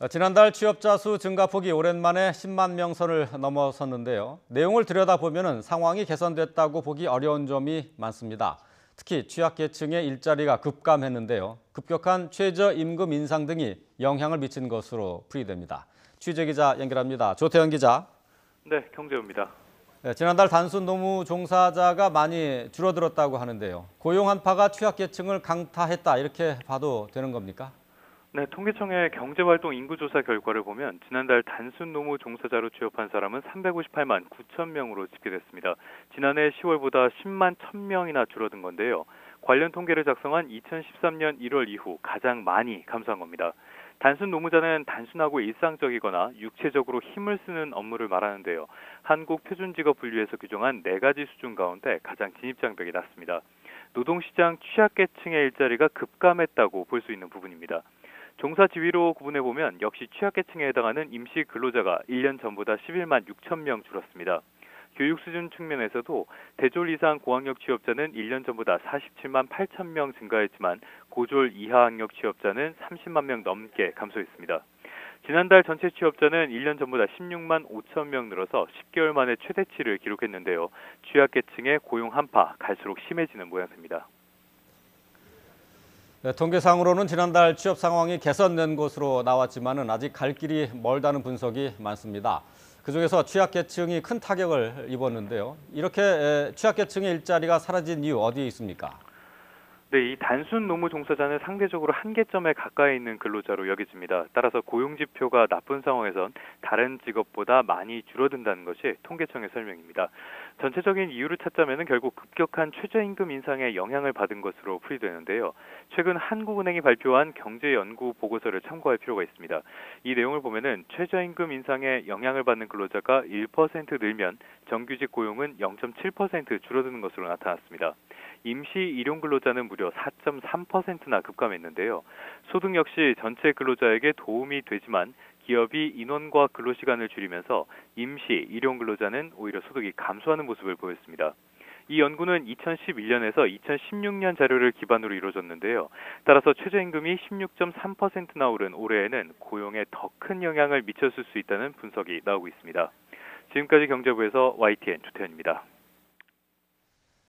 지난달 취업자 수 증가폭이 오랜만에 10만 명 선을 넘어섰는데요. 내용을 들여다보면 상황이 개선됐다고 보기 어려운 점이 많습니다. 특히 취약계층의 일자리가 급감했는데요. 급격한 최저임금 인상 등이 영향을 미친 것으로 풀이됩니다. 취재기자 연결합니다. 조태현 기자. 네, 경제부입니다. 지난달 단순 노무 종사자가 많이 줄어들었다고 하는데요. 고용 한파가 취약계층을 강타했다 이렇게 봐도 되는 겁니까? 네, 통계청의 경제활동 인구조사 결과를 보면 지난달 단순 노무 종사자로 취업한 사람은 358만 9천 명으로 집계됐습니다. 지난해 10월보다 10만 1,000명이나 줄어든 건데요. 관련 통계를 작성한 2013년 1월 이후 가장 많이 감소한 겁니다. 단순 노무자는 단순하고 일상적이거나 육체적으로 힘을 쓰는 업무를 말하는데요. 한국 표준직업 분류에서 규정한 4가지 수준 가운데 가장 진입장벽이 낮습니다. 노동시장 취약계층의 일자리가 급감했다고 볼 수 있는 부분입니다. 종사 지위로 구분해보면 역시 취약계층에 해당하는 임시 근로자가 1년 전보다 11만 6천 명 줄었습니다. 교육 수준 측면에서도 대졸 이상 고학력 취업자는 1년 전보다 47만 8천 명 증가했지만 고졸 이하 학력 취업자는 30만 명 넘게 감소했습니다. 지난달 전체 취업자는 1년 전보다 16만 5천 명 늘어서 10개월 만에 최대치를 기록했는데요. 취약계층의 고용 한파 갈수록 심해지는 모양새입니다. 통계상으로는 지난달 취업 상황이 개선된 것으로 나왔지만 아직 갈 길이 멀다는 분석이 많습니다. 그중에서 취약계층이 큰 타격을 입었는데요. 이렇게 취약계층의 일자리가 사라진 이유 어디에 있습니까? 네, 이 단순 노무 종사자는 상대적으로 한계점에 가까이 있는 근로자로 여겨집니다. 따라서 고용지표가 나쁜 상황에선 다른 직업보다 많이 줄어든다는 것이 통계청의 설명입니다. 전체적인 이유를 찾자면 결국 급격한 최저임금 인상에 영향을 받은 것으로 풀이되는데요. 최근 한국은행이 발표한 경제연구 보고서를 참고할 필요가 있습니다. 이 내용을 보면 최저임금 인상에 영향을 받는 근로자가 1% 늘면 정규직 고용은 0.7% 줄어드는 것으로 나타났습니다. 임시 일용 근로자는 무려 4.3%나 급감했는데요. 소득 역시 전체 근로자에게 도움이 되지만 기업이 인원과 근로시간을 줄이면서 임시 일용 근로자는 오히려 소득이 감소하는 모습을 보였습니다. 이 연구는 2011년에서 2016년 자료를 기반으로 이루어졌는데요. 따라서 최저임금이 16.3%나 오른 올해에는 고용에 더 큰 영향을 미쳤을 수 있다는 분석이 나오고 있습니다. 지금까지 경제부에서 YTN 조태현입니다.